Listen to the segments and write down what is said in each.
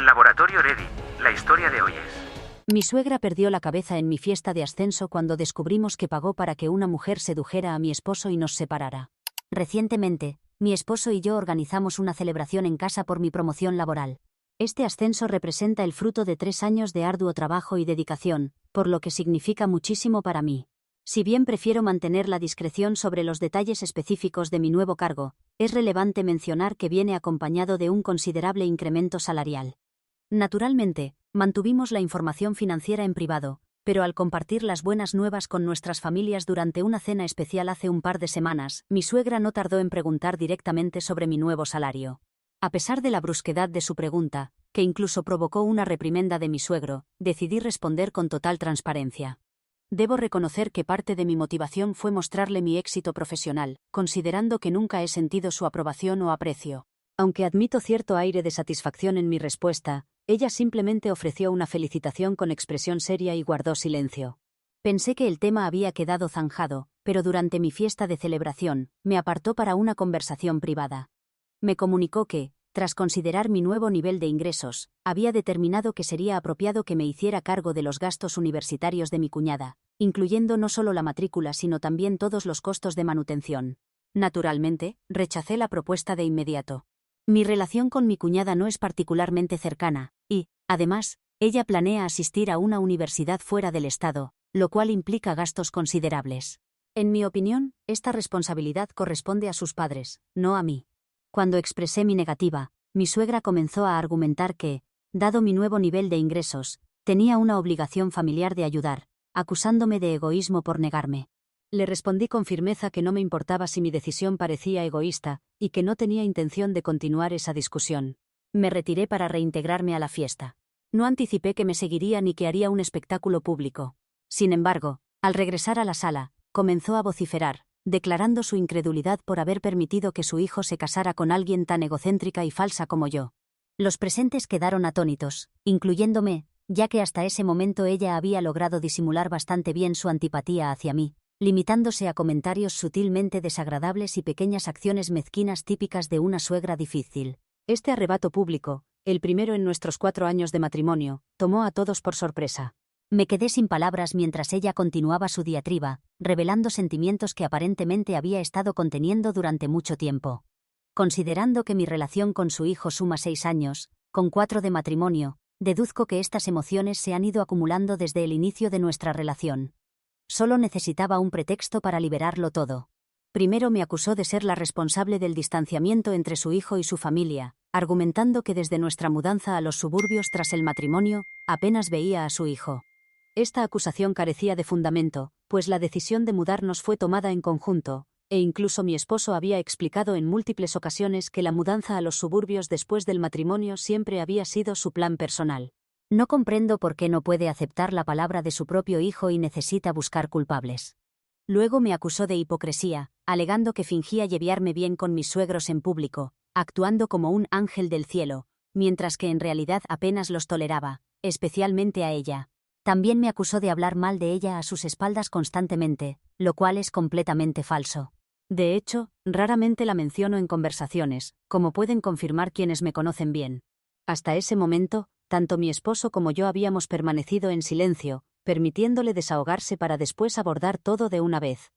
Laboratorio Ready, la historia de hoy es... Mi suegra perdió la cabeza en mi fiesta de ascenso cuando descubrimos que pagó para que una mujer sedujera a mi esposo y nos separara. Recientemente, mi esposo y yo organizamos una celebración en casa por mi promoción laboral. Este ascenso representa el fruto de 3 años de arduo trabajo y dedicación, por lo que significa muchísimo para mí. Si bien prefiero mantener la discreción sobre los detalles específicos de mi nuevo cargo, es relevante mencionar que viene acompañado de un considerable incremento salarial. Naturalmente, mantuvimos la información financiera en privado, pero al compartir las buenas nuevas con nuestras familias durante una cena especial hace un par de semanas, mi suegra no tardó en preguntar directamente sobre mi nuevo salario. A pesar de la brusquedad de su pregunta, que incluso provocó una reprimenda de mi suegro, decidí responder con total transparencia. Debo reconocer que parte de mi motivación fue mostrarle mi éxito profesional, considerando que nunca he sentido su aprobación o aprecio. Aunque admito cierto aire de satisfacción en mi respuesta, ella simplemente ofreció una felicitación con expresión seria y guardó silencio. Pensé que el tema había quedado zanjado, pero durante mi fiesta de celebración, me apartó para una conversación privada. Me comunicó que, tras considerar mi nuevo nivel de ingresos, había determinado que sería apropiado que me hiciera cargo de los gastos universitarios de mi cuñada, incluyendo no solo la matrícula sino también todos los costos de manutención. Naturalmente, rechacé la propuesta de inmediato. Mi relación con mi cuñada no es particularmente cercana, y, además, ella planea asistir a una universidad fuera del estado, lo cual implica gastos considerables. En mi opinión, esta responsabilidad corresponde a sus padres, no a mí. Cuando expresé mi negativa, mi suegra comenzó a argumentar que, dado mi nuevo nivel de ingresos, tenía una obligación familiar de ayudar, acusándome de egoísmo por negarme. Le respondí con firmeza que no me importaba si mi decisión parecía egoísta, y que no tenía intención de continuar esa discusión. Me retiré para reintegrarme a la fiesta. No anticipé que me seguiría ni que haría un espectáculo público. Sin embargo, al regresar a la sala, comenzó a vociferar, declarando su incredulidad por haber permitido que su hijo se casara con alguien tan egocéntrica y falsa como yo. Los presentes quedaron atónitos, incluyéndome, ya que hasta ese momento ella había logrado disimular bastante bien su antipatía hacia mí, limitándose a comentarios sutilmente desagradables y pequeñas acciones mezquinas típicas de una suegra difícil. Este arrebato público, el primero en nuestros 4 años de matrimonio, tomó a todos por sorpresa. Me quedé sin palabras mientras ella continuaba su diatriba, revelando sentimientos que aparentemente había estado conteniendo durante mucho tiempo. Considerando que mi relación con su hijo suma 6 años, con 4 de matrimonio, deduzco que estas emociones se han ido acumulando desde el inicio de nuestra relación. Solo necesitaba un pretexto para liberarlo todo. Primero me acusó de ser la responsable del distanciamiento entre su hijo y su familia, argumentando que desde nuestra mudanza a los suburbios tras el matrimonio, apenas veía a su hijo. Esta acusación carecía de fundamento, pues la decisión de mudarnos fue tomada en conjunto, e incluso mi esposo había explicado en múltiples ocasiones que la mudanza a los suburbios después del matrimonio siempre había sido su plan personal. No comprendo por qué no puede aceptar la palabra de su propio hijo y necesita buscar culpables. Luego me acusó de hipocresía, alegando que fingía llevarme bien con mis suegros en público, actuando como un ángel del cielo, mientras que en realidad apenas los toleraba, especialmente a ella. También me acusó de hablar mal de ella a sus espaldas constantemente, lo cual es completamente falso. De hecho, raramente la menciono en conversaciones, como pueden confirmar quienes me conocen bien. Hasta ese momento, tanto mi esposo como yo habíamos permanecido en silencio, permitiéndole desahogarse para después abordar todo de una vez.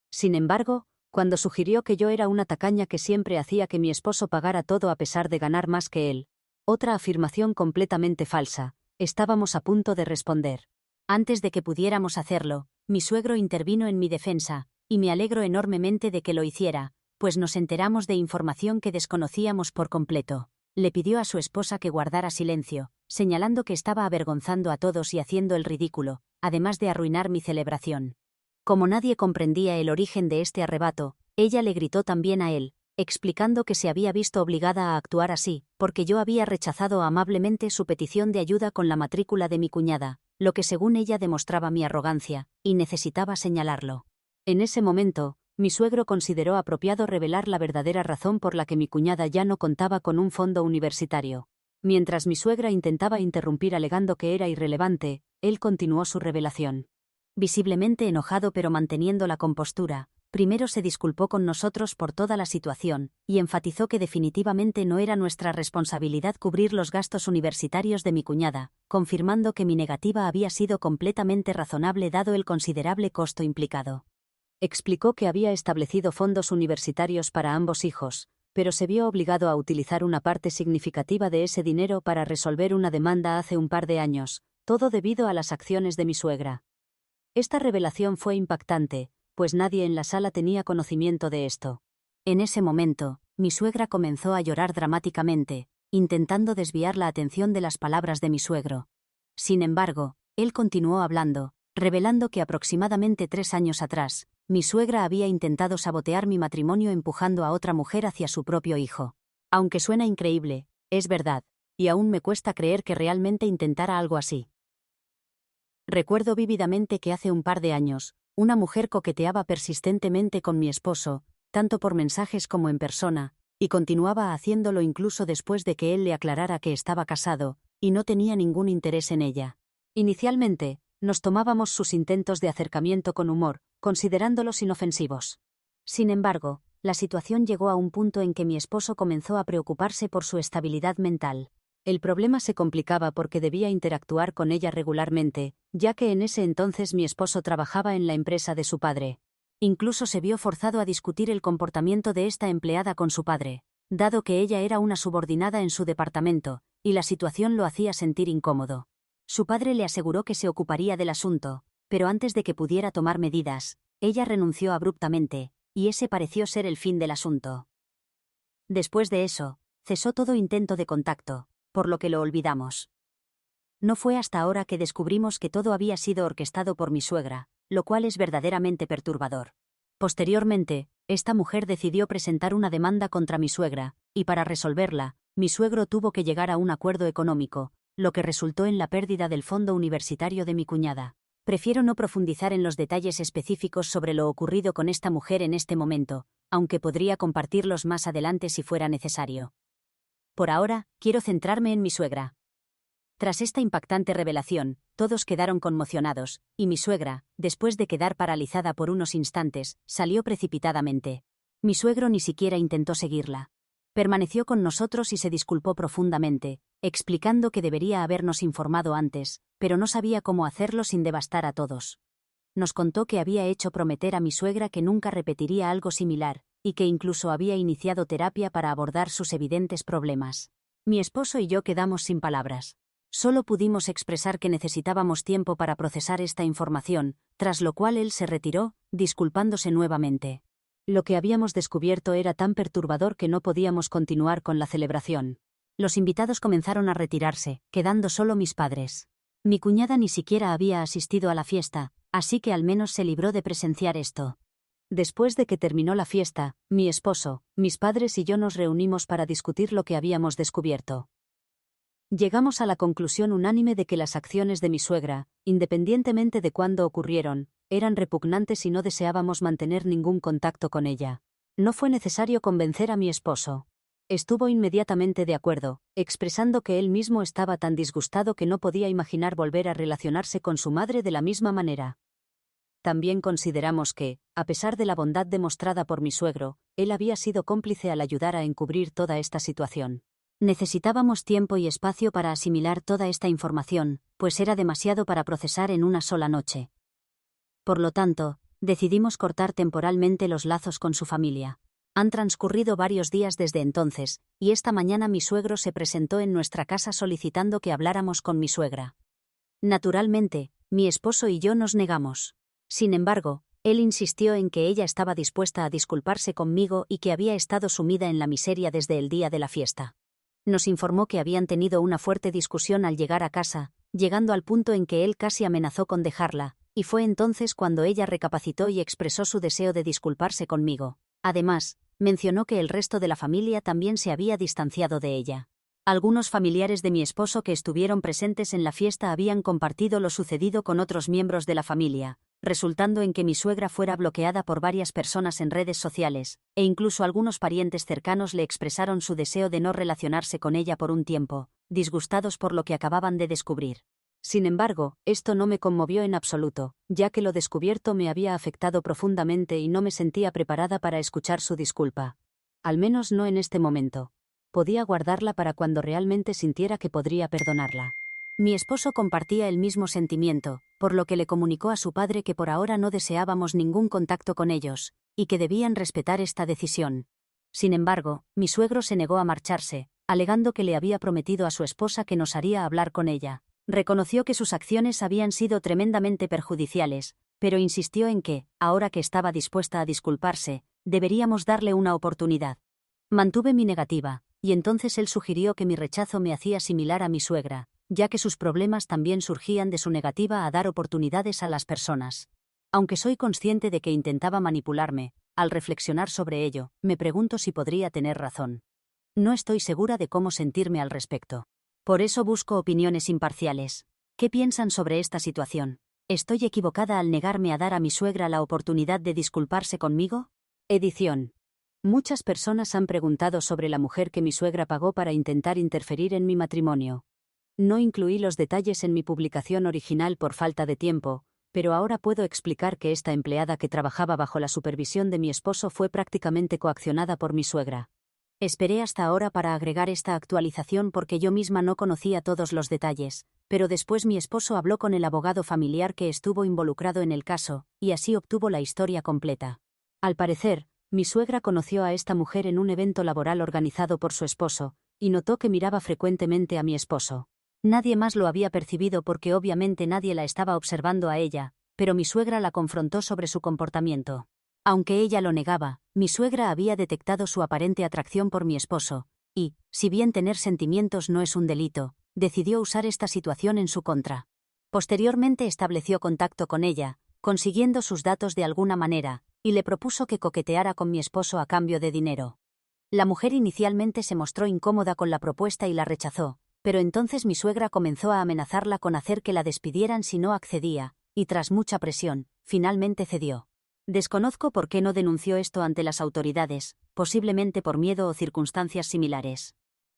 Sin embargo, cuando sugirió que yo era una tacaña que siempre hacía que mi esposo pagara todo a pesar de ganar más que él, otra afirmación completamente falsa, estábamos a punto de responder. Antes de que pudiéramos hacerlo, mi suegro intervino en mi defensa, y me alegro enormemente de que lo hiciera, pues nos enteramos de información que desconocíamos por completo. Le pidió a su esposa que guardara silencio, señalando que estaba avergonzando a todos y haciendo el ridículo, además de arruinar mi celebración. Como nadie comprendía el origen de este arrebato, ella le gritó también a él, explicando que se había visto obligada a actuar así, porque yo había rechazado amablemente su petición de ayuda con la matrícula de mi cuñada, lo que según ella demostraba mi arrogancia, y necesitaba señalarlo. En ese momento, mi suegro consideró apropiado revelar la verdadera razón por la que mi cuñada ya no contaba con un fondo universitario. Mientras mi suegra intentaba interrumpir alegando que era irrelevante, él continuó su revelación. Visiblemente enojado pero manteniendo la compostura, Primero se disculpó con nosotros por toda la situación, y enfatizó que definitivamente no era nuestra responsabilidad cubrir los gastos universitarios de mi cuñada, confirmando que mi negativa había sido completamente razonable dado el considerable costo implicado. Explicó que había establecido fondos universitarios para ambos hijos, pero se vio obligado a utilizar una parte significativa de ese dinero para resolver una demanda hace un par de años, todo debido a las acciones de mi suegra. Esta revelación fue impactante, pues nadie en la sala tenía conocimiento de esto. En ese momento, mi suegra comenzó a llorar dramáticamente, intentando desviar la atención de las palabras de mi suegro. Sin embargo, él continuó hablando, revelando que aproximadamente 3 años atrás, mi suegra había intentado sabotear mi matrimonio empujando a otra mujer hacia su propio hijo. Aunque suena increíble, es verdad, y aún me cuesta creer que realmente intentara algo así. Recuerdo vívidamente que hace un par de años, una mujer coqueteaba persistentemente con mi esposo, tanto por mensajes como en persona, y continuaba haciéndolo incluso después de que él le aclarara que estaba casado, y no tenía ningún interés en ella. Inicialmente, nos tomábamos sus intentos de acercamiento con humor, considerándolos inofensivos. Sin embargo, la situación llegó a un punto en que mi esposo comenzó a preocuparse por su estabilidad mental. El problema se complicaba porque debía interactuar con ella regularmente, ya que en ese entonces mi esposo trabajaba en la empresa de su padre. Incluso se vio forzado a discutir el comportamiento de esta empleada con su padre, dado que ella era una subordinada en su departamento, y la situación lo hacía sentir incómodo. Su padre le aseguró que se ocuparía del asunto, pero antes de que pudiera tomar medidas, ella renunció abruptamente, y ese pareció ser el fin del asunto. Después de eso, cesó todo intento de contacto, por lo que lo olvidamos. No fue hasta ahora que descubrimos que todo había sido orquestado por mi suegra, lo cual es verdaderamente perturbador. Posteriormente, esta mujer decidió presentar una demanda contra mi suegra, y para resolverla, mi suegro tuvo que llegar a un acuerdo económico, lo que resultó en la pérdida del fondo universitario de mi cuñada. Prefiero no profundizar en los detalles específicos sobre lo ocurrido con esta mujer en este momento, aunque podría compartirlos más adelante si fuera necesario. Por ahora, quiero centrarme en mi suegra. Tras esta impactante revelación, todos quedaron conmocionados, y mi suegra, después de quedar paralizada por unos instantes, salió precipitadamente. Mi suegro ni siquiera intentó seguirla. Permaneció con nosotros y se disculpó profundamente, explicando que debería habernos informado antes, pero no sabía cómo hacerlo sin devastar a todos. Nos contó que había hecho prometer a mi suegra que nunca repetiría algo similar, y que incluso había iniciado terapia para abordar sus evidentes problemas. Mi esposo y yo quedamos sin palabras. Solo pudimos expresar que necesitábamos tiempo para procesar esta información, tras lo cual él se retiró, disculpándose nuevamente. Lo que habíamos descubierto era tan perturbador que no podíamos continuar con la celebración. Los invitados comenzaron a retirarse, quedando solo mis padres. Mi cuñada ni siquiera había asistido a la fiesta, así que al menos se libró de presenciar esto. Después de que terminó la fiesta, mi esposo, mis padres y yo nos reunimos para discutir lo que habíamos descubierto. Llegamos a la conclusión unánime de que las acciones de mi suegra, independientemente de cuándo ocurrieron, eran repugnantes y no deseábamos mantener ningún contacto con ella. No fue necesario convencer a mi esposo. Estuvo inmediatamente de acuerdo, expresando que él mismo estaba tan disgustado que no podía imaginar volver a relacionarse con su madre de la misma manera. También consideramos que, a pesar de la bondad demostrada por mi suegro, él había sido cómplice al ayudar a encubrir toda esta situación. Necesitábamos tiempo y espacio para asimilar toda esta información, pues era demasiado para procesar en una sola noche. Por lo tanto, decidimos cortar temporalmente los lazos con su familia. Han transcurrido varios días desde entonces, y esta mañana mi suegro se presentó en nuestra casa solicitando que habláramos con mi suegra. Naturalmente, mi esposo y yo nos negamos. Sin embargo, él insistió en que ella estaba dispuesta a disculparse conmigo y que había estado sumida en la miseria desde el día de la fiesta. Nos informó que habían tenido una fuerte discusión al llegar a casa, llegando al punto en que él casi amenazó con dejarla, y fue entonces cuando ella recapacitó y expresó su deseo de disculparse conmigo. Además, mencionó que el resto de la familia también se había distanciado de ella. Algunos familiares de mi esposo que estuvieron presentes en la fiesta habían compartido lo sucedido con otros miembros de la familia, resultando en que mi suegra fuera bloqueada por varias personas en redes sociales, e incluso algunos parientes cercanos le expresaron su deseo de no relacionarse con ella por un tiempo, disgustados por lo que acababan de descubrir. Sin embargo, esto no me conmovió en absoluto, ya que lo descubierto me había afectado profundamente y no me sentía preparada para escuchar su disculpa. Al menos no en este momento. Podía guardarla para cuando realmente sintiera que podría perdonarla. Mi esposo compartía el mismo sentimiento, por lo que le comunicó a su padre que por ahora no deseábamos ningún contacto con ellos, y que debían respetar esta decisión. Sin embargo, mi suegro se negó a marcharse, alegando que le había prometido a su esposa que nos haría hablar con ella. Reconoció que sus acciones habían sido tremendamente perjudiciales, pero insistió en que, ahora que estaba dispuesta a disculparse, deberíamos darle una oportunidad. Mantuve mi negativa, y entonces él sugirió que mi rechazo me hacía similar a mi suegra, ya que sus problemas también surgían de su negativa a dar oportunidades a las personas. Aunque soy consciente de que intentaba manipularme, al reflexionar sobre ello, me pregunto si podría tener razón. No estoy segura de cómo sentirme al respecto. Por eso busco opiniones imparciales. ¿Qué piensan sobre esta situación? ¿Estoy equivocada al negarme a dar a mi suegra la oportunidad de disculparse conmigo? Edición. Muchas personas han preguntado sobre la mujer que mi suegra pagó para intentar interferir en mi matrimonio. No incluí los detalles en mi publicación original por falta de tiempo, pero ahora puedo explicar que esta empleada que trabajaba bajo la supervisión de mi esposo fue prácticamente coaccionada por mi suegra. Esperé hasta ahora para agregar esta actualización porque yo misma no conocía todos los detalles, pero después mi esposo habló con el abogado familiar que estuvo involucrado en el caso, y así obtuvo la historia completa. Al parecer, mi suegra conoció a esta mujer en un evento laboral organizado por su esposo, y notó que miraba frecuentemente a mi esposo. Nadie más lo había percibido porque obviamente nadie la estaba observando a ella, pero mi suegra la confrontó sobre su comportamiento. Aunque ella lo negaba, mi suegra había detectado su aparente atracción por mi esposo, y, si bien tener sentimientos no es un delito, decidió usar esta situación en su contra. Posteriormente estableció contacto con ella, consiguiendo sus datos de alguna manera, y le propuso que coqueteara con mi esposo a cambio de dinero. La mujer inicialmente se mostró incómoda con la propuesta y la rechazó, pero entonces mi suegra comenzó a amenazarla con hacer que la despidieran si no accedía, y tras mucha presión, finalmente cedió. Desconozco por qué no denunció esto ante las autoridades, posiblemente por miedo o circunstancias similares.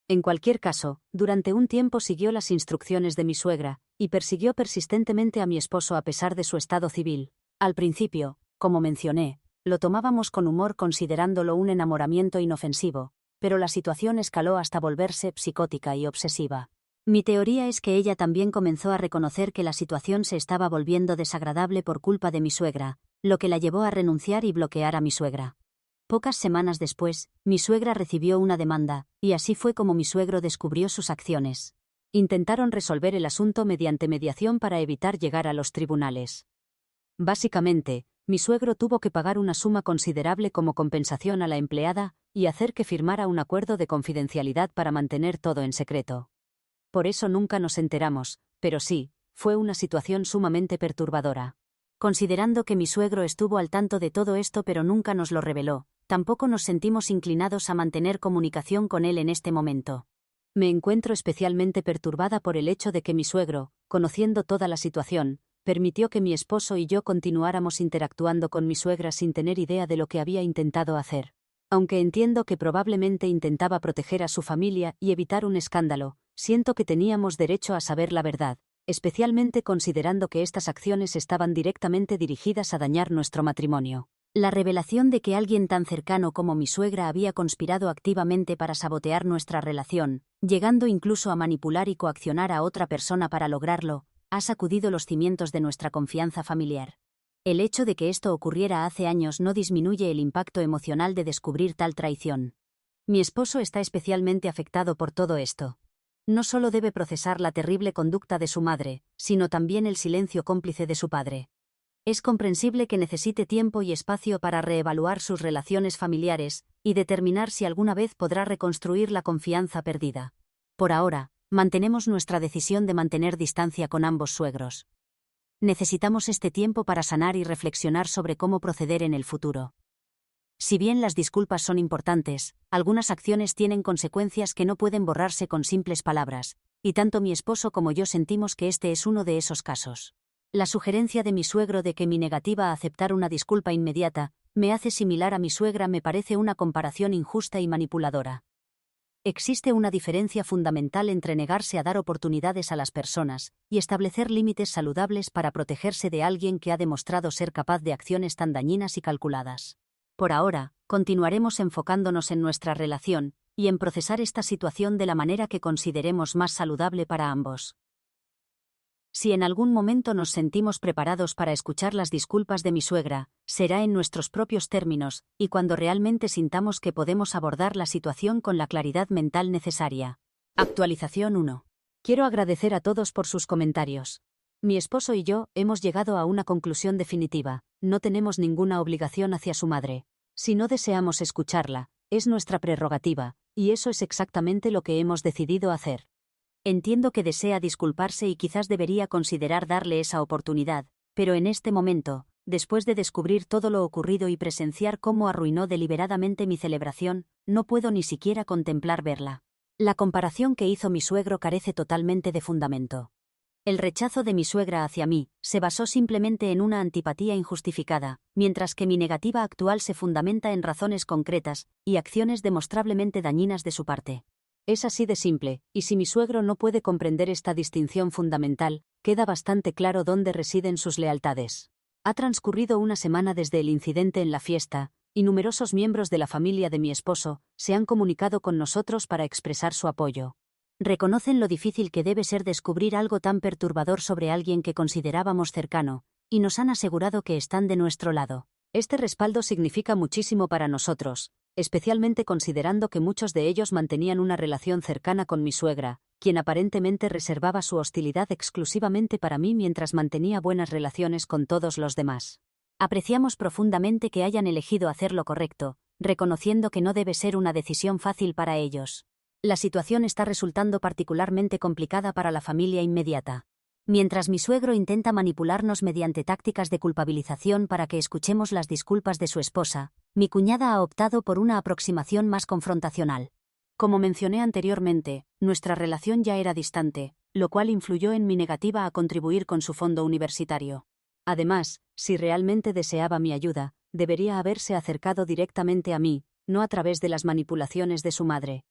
En cualquier caso, durante un tiempo siguió las instrucciones de mi suegra, y persiguió persistentemente a mi esposo a pesar de su estado civil. Al principio, como mencioné, lo tomábamos con humor considerándolo un enamoramiento inofensivo, pero la situación escaló hasta volverse psicótica y obsesiva. Mi teoría es que ella también comenzó a reconocer que la situación se estaba volviendo desagradable por culpa de mi suegra, lo que la llevó a renunciar y bloquear a mi suegra. Pocas semanas después, mi suegra recibió una demanda, y así fue como mi suegro descubrió sus acciones. Intentaron resolver el asunto mediante mediación para evitar llegar a los tribunales. Básicamente, mi suegro tuvo que pagar una suma considerable como compensación a la empleada y hacer que firmara un acuerdo de confidencialidad para mantener todo en secreto. Por eso nunca nos enteramos, pero sí, fue una situación sumamente perturbadora. Considerando que mi suegro estuvo al tanto de todo esto pero nunca nos lo reveló, tampoco nos sentimos inclinados a mantener comunicación con él en este momento. Me encuentro especialmente perturbada por el hecho de que mi suegro, conociendo toda la situación, permitió que mi esposo y yo continuáramos interactuando con mi suegra sin tener idea de lo que había intentado hacer. Aunque entiendo que probablemente intentaba proteger a su familia y evitar un escándalo, siento que teníamos derecho a saber la verdad, especialmente considerando que estas acciones estaban directamente dirigidas a dañar nuestro matrimonio. La revelación de que alguien tan cercano como mi suegra había conspirado activamente para sabotear nuestra relación, llegando incluso a manipular y coaccionar a otra persona para lograrlo, ha sacudido los cimientos de nuestra confianza familiar. El hecho de que esto ocurriera hace años no disminuye el impacto emocional de descubrir tal traición. Mi esposo está especialmente afectado por todo esto. No solo debe procesar la terrible conducta de su madre, sino también el silencio cómplice de su padre. Es comprensible que necesite tiempo y espacio para reevaluar sus relaciones familiares y determinar si alguna vez podrá reconstruir la confianza perdida. Por ahora, mantenemos nuestra decisión de mantener distancia con ambos suegros. Necesitamos este tiempo para sanar y reflexionar sobre cómo proceder en el futuro. Si bien las disculpas son importantes, algunas acciones tienen consecuencias que no pueden borrarse con simples palabras, y tanto mi esposo como yo sentimos que este es uno de esos casos. La sugerencia de mi suegro de que mi negativa a aceptar una disculpa inmediata me hace similar a mi suegra me parece una comparación injusta y manipuladora. Existe una diferencia fundamental entre negarse a dar oportunidades a las personas y establecer límites saludables para protegerse de alguien que ha demostrado ser capaz de acciones tan dañinas y calculadas. Por ahora, continuaremos enfocándonos en nuestra relación y en procesar esta situación de la manera que consideremos más saludable para ambos. Si en algún momento nos sentimos preparados para escuchar las disculpas de mi suegra, será en nuestros propios términos, y cuando realmente sintamos que podemos abordar la situación con la claridad mental necesaria. Actualización 1. Quiero agradecer a todos por sus comentarios. Mi esposo y yo hemos llegado a una conclusión definitiva: no tenemos ninguna obligación hacia su madre. Si no deseamos escucharla, es nuestra prerrogativa, y eso es exactamente lo que hemos decidido hacer. Entiendo que desea disculparse y quizás debería considerar darle esa oportunidad, pero en este momento, después de descubrir todo lo ocurrido y presenciar cómo arruinó deliberadamente mi celebración, no puedo ni siquiera contemplar verla. La comparación que hizo mi suegro carece totalmente de fundamento. El rechazo de mi suegra hacia mí se basó simplemente en una antipatía injustificada, mientras que mi negativa actual se fundamenta en razones concretas y acciones demostrablemente dañinas de su parte. Es así de simple, y si mi suegro no puede comprender esta distinción fundamental, queda bastante claro dónde residen sus lealtades. Ha transcurrido una semana desde el incidente en la fiesta, y numerosos miembros de la familia de mi esposo se han comunicado con nosotros para expresar su apoyo. Reconocen lo difícil que debe ser descubrir algo tan perturbador sobre alguien que considerábamos cercano, y nos han asegurado que están de nuestro lado. Este respaldo significa muchísimo para nosotros, especialmente considerando que muchos de ellos mantenían una relación cercana con mi suegra, quien aparentemente reservaba su hostilidad exclusivamente para mí mientras mantenía buenas relaciones con todos los demás. Apreciamos profundamente que hayan elegido hacer lo correcto, reconociendo que no debe ser una decisión fácil para ellos. La situación está resultando particularmente complicada para la familia inmediata. Mientras mi suegro intenta manipularnos mediante tácticas de culpabilización para que escuchemos las disculpas de su esposa, mi cuñada ha optado por una aproximación más confrontacional. Como mencioné anteriormente, nuestra relación ya era distante, lo cual influyó en mi negativa a contribuir con su fondo universitario. Además, si realmente deseaba mi ayuda, debería haberse acercado directamente a mí, no a través de las manipulaciones de su madre.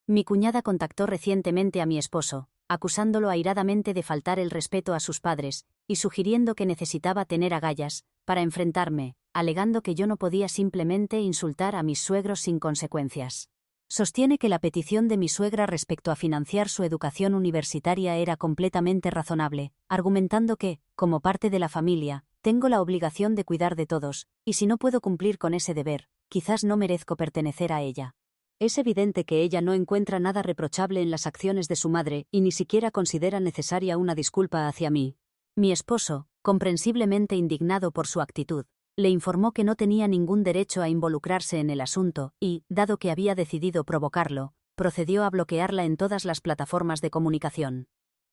Mi cuñada contactó recientemente a mi esposo, acusándolo airadamente de faltar el respeto a sus padres, y sugiriendo que necesitaba tener agallas para enfrentarme, alegando que yo no podía simplemente insultar a mis suegros sin consecuencias. Sostiene que la petición de mi suegra respecto a financiar su educación universitaria era completamente razonable, argumentando que, como parte de la familia, tengo la obligación de cuidar de todos, y si no puedo cumplir con ese deber, quizás no merezco pertenecer a ella. Es evidente que ella no encuentra nada reprochable en las acciones de su madre y ni siquiera considera necesaria una disculpa hacia mí. Mi esposo, comprensiblemente indignado por su actitud, le informó que no tenía ningún derecho a involucrarse en el asunto y, dado que había decidido provocarlo, procedió a bloquearla en todas las plataformas de comunicación.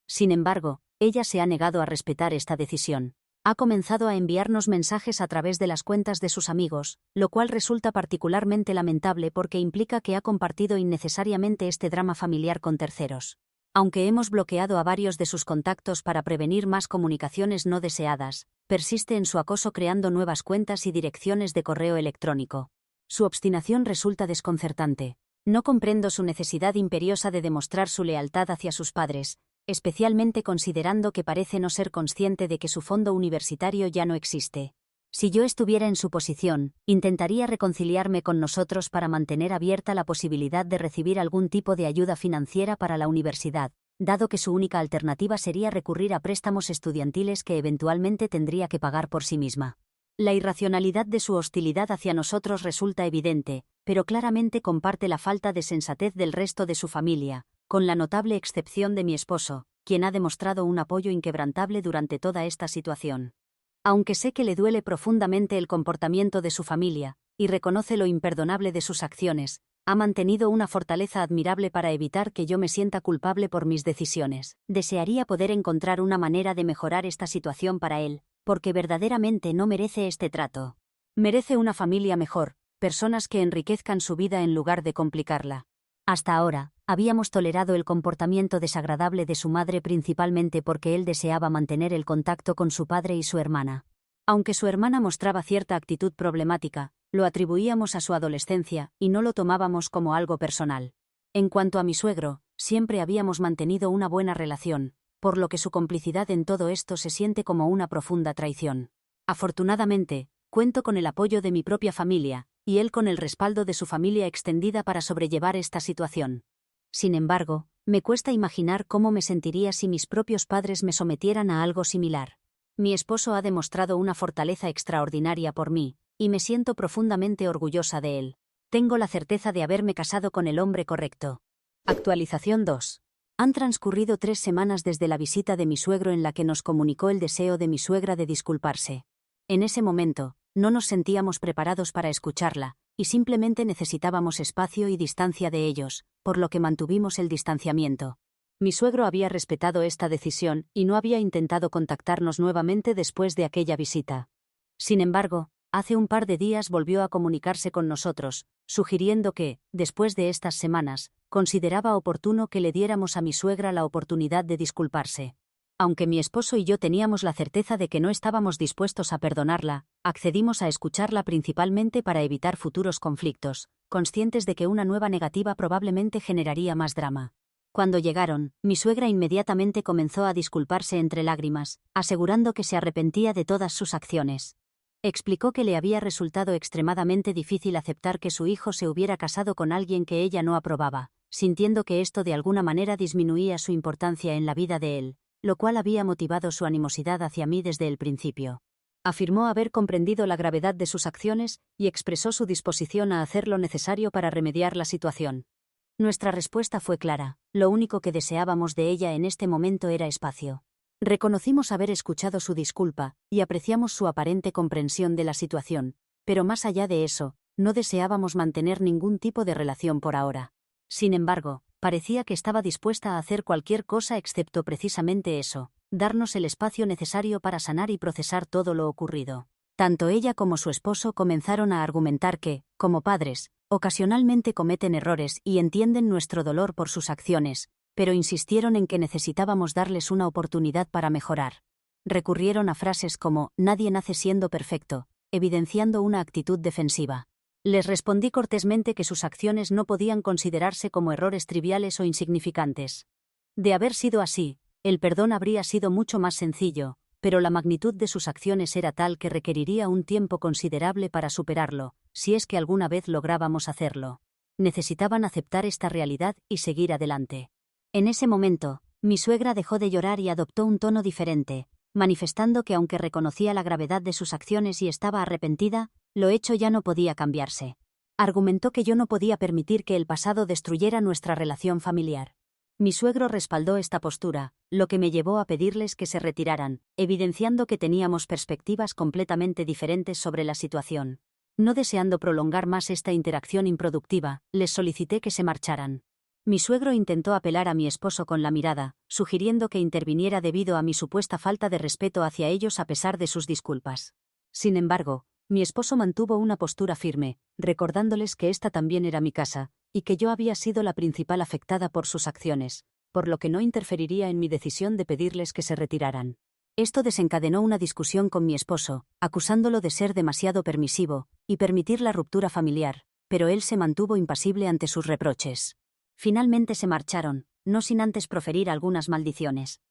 Sin embargo, ella se ha negado a respetar esta decisión. Ha comenzado a enviarnos mensajes a través de las cuentas de sus amigos, lo cual resulta particularmente lamentable porque implica que ha compartido innecesariamente este drama familiar con terceros. Aunque hemos bloqueado a varios de sus contactos para prevenir más comunicaciones no deseadas, persiste en su acoso creando nuevas cuentas y direcciones de correo electrónico. Su obstinación resulta desconcertante. No comprendo su necesidad imperiosa de demostrar su lealtad hacia sus padres, especialmente considerando que parece no ser consciente de que su fondo universitario ya no existe. Si yo estuviera en su posición, intentaría reconciliarme con nosotros para mantener abierta la posibilidad de recibir algún tipo de ayuda financiera para la universidad, dado que su única alternativa sería recurrir a préstamos estudiantiles que eventualmente tendría que pagar por sí misma. La irracionalidad de su hostilidad hacia nosotros resulta evidente, pero claramente comparte la falta de sensatez del resto de su familia, con la notable excepción de mi esposo, quien ha demostrado un apoyo inquebrantable durante toda esta situación. Aunque sé que le duele profundamente el comportamiento de su familia, y reconoce lo imperdonable de sus acciones, ha mantenido una fortaleza admirable para evitar que yo me sienta culpable por mis decisiones. Desearía poder encontrar una manera de mejorar esta situación para él, porque verdaderamente no merece este trato. Merece una familia mejor, personas que enriquezcan su vida en lugar de complicarla. Hasta ahora, habíamos tolerado el comportamiento desagradable de su madre principalmente porque él deseaba mantener el contacto con su padre y su hermana. Aunque su hermana mostraba cierta actitud problemática, lo atribuíamos a su adolescencia y no lo tomábamos como algo personal. En cuanto a mi suegro, siempre habíamos mantenido una buena relación, por lo que su complicidad en todo esto se siente como una profunda traición. Afortunadamente, cuento con el apoyo de mi propia familia, y él con el respaldo de su familia extendida para sobrellevar esta situación. Sin embargo, me cuesta imaginar cómo me sentiría si mis propios padres me sometieran a algo similar. Mi esposo ha demostrado una fortaleza extraordinaria por mí, y me siento profundamente orgullosa de él. Tengo la certeza de haberme casado con el hombre correcto. Actualización 2. Han transcurrido 3 semanas desde la visita de mi suegro en la que nos comunicó el deseo de mi suegra de disculparse. En ese momento, no nos sentíamos preparados para escucharla, y simplemente necesitábamos espacio y distancia de ellos, por lo que mantuvimos el distanciamiento. Mi suegro había respetado esta decisión y no había intentado contactarnos nuevamente después de aquella visita. Sin embargo, hace un par de días volvió a comunicarse con nosotros, sugiriendo que, después de estas semanas, consideraba oportuno que le diéramos a mi suegra la oportunidad de disculparse. Aunque mi esposo y yo teníamos la certeza de que no estábamos dispuestos a perdonarla, accedimos a escucharla principalmente para evitar futuros conflictos, conscientes de que una nueva negativa probablemente generaría más drama. Cuando llegaron, mi suegra inmediatamente comenzó a disculparse entre lágrimas, asegurando que se arrepentía de todas sus acciones. Explicó que le había resultado extremadamente difícil aceptar que su hijo se hubiera casado con alguien que ella no aprobaba, sintiendo que esto de alguna manera disminuía su importancia en la vida de él, lo cual había motivado su animosidad hacia mí desde el principio. Afirmó haber comprendido la gravedad de sus acciones y expresó su disposición a hacer lo necesario para remediar la situación. Nuestra respuesta fue clara: lo único que deseábamos de ella en este momento era espacio. Reconocimos haber escuchado su disculpa, y apreciamos su aparente comprensión de la situación, pero más allá de eso, no deseábamos mantener ningún tipo de relación por ahora. Sin embargo, parecía que estaba dispuesta a hacer cualquier cosa excepto precisamente eso, darnos el espacio necesario para sanar y procesar todo lo ocurrido. Tanto ella como su esposo comenzaron a argumentar que, como padres, ocasionalmente cometen errores y entienden nuestro dolor por sus acciones, pero insistieron en que necesitábamos darles una oportunidad para mejorar. Recurrieron a frases como «nadie nace siendo perfecto», evidenciando una actitud defensiva. Les respondí cortésmente que sus acciones no podían considerarse como errores triviales o insignificantes. De haber sido así, el perdón habría sido mucho más sencillo, pero la magnitud de sus acciones era tal que requeriría un tiempo considerable para superarlo, si es que alguna vez lográbamos hacerlo. Necesitaban aceptar esta realidad y seguir adelante. En ese momento, mi suegra dejó de llorar y adoptó un tono diferente, manifestando que aunque reconocía la gravedad de sus acciones y estaba arrepentida, lo hecho ya no podía cambiarse. Argumentó que yo no podía permitir que el pasado destruyera nuestra relación familiar. Mi suegro respaldó esta postura, lo que me llevó a pedirles que se retiraran, evidenciando que teníamos perspectivas completamente diferentes sobre la situación. No deseando prolongar más esta interacción improductiva, les solicité que se marcharan. Mi suegro intentó apelar a mi esposo con la mirada, sugiriendo que interviniera debido a mi supuesta falta de respeto hacia ellos a pesar de sus disculpas. Sin embargo, mi esposo mantuvo una postura firme, recordándoles que esta también era mi casa, y que yo había sido la principal afectada por sus acciones, por lo que no interferiría en mi decisión de pedirles que se retiraran. Esto desencadenó una discusión con mi esposo, acusándolo de ser demasiado permisivo y permitir la ruptura familiar, pero él se mantuvo impasible ante sus reproches. Finalmente se marcharon, no sin antes proferir algunas maldiciones.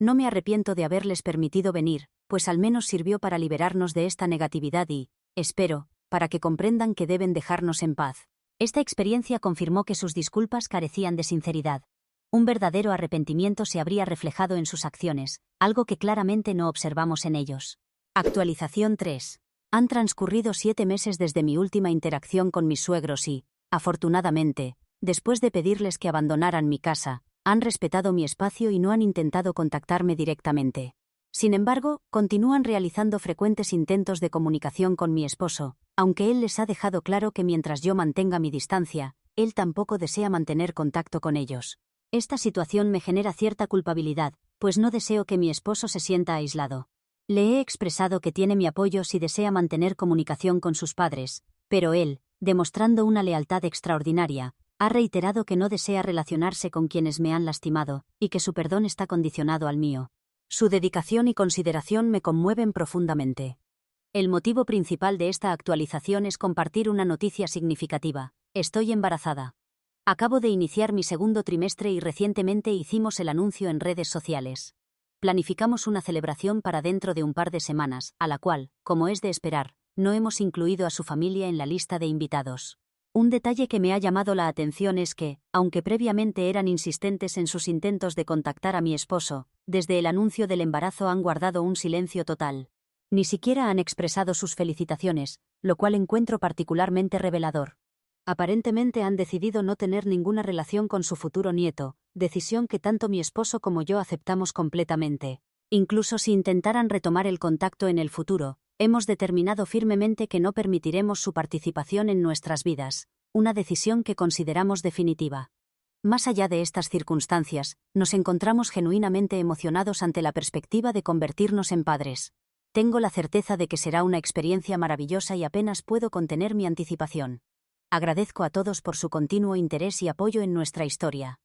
No me arrepiento de haberles permitido venir, pues al menos sirvió para liberarnos de esta negatividad y, espero, para que comprendan que deben dejarnos en paz. Esta experiencia confirmó que sus disculpas carecían de sinceridad. Un verdadero arrepentimiento se habría reflejado en sus acciones, algo que claramente no observamos en ellos. Actualización 3. Han transcurrido 7 meses desde mi última interacción con mis suegros y, afortunadamente, después de pedirles que abandonaran mi casa, han respetado mi espacio y no han intentado contactarme directamente. Sin embargo, continúan realizando frecuentes intentos de comunicación con mi esposo, aunque él les ha dejado claro que mientras yo mantenga mi distancia, él tampoco desea mantener contacto con ellos. Esta situación me genera cierta culpabilidad, pues no deseo que mi esposo se sienta aislado. Le he expresado que tiene mi apoyo si desea mantener comunicación con sus padres, pero él, demostrando una lealtad extraordinaria, ha reiterado que no desea relacionarse con quienes me han lastimado, y que su perdón está condicionado al mío. Su dedicación y consideración me conmueven profundamente. El motivo principal de esta actualización es compartir una noticia significativa: estoy embarazada. Acabo de iniciar mi segundo trimestre y recientemente hicimos el anuncio en redes sociales. Planificamos una celebración para dentro de un par de semanas, a la cual, como es de esperar, no hemos incluido a su familia en la lista de invitados. Un detalle que me ha llamado la atención es que, aunque previamente eran insistentes en sus intentos de contactar a mi esposo, desde el anuncio del embarazo han guardado un silencio total. Ni siquiera han expresado sus felicitaciones, lo cual encuentro particularmente revelador. Aparentemente han decidido no tener ninguna relación con su futuro nieto, decisión que tanto mi esposo como yo aceptamos completamente. Incluso si intentaran retomar el contacto en el futuro, hemos determinado firmemente que no permitiremos su participación en nuestras vidas, una decisión que consideramos definitiva. Más allá de estas circunstancias, nos encontramos genuinamente emocionados ante la perspectiva de convertirnos en padres. Tengo la certeza de que será una experiencia maravillosa y apenas puedo contener mi anticipación. Agradezco a todos por su continuo interés y apoyo en nuestra historia.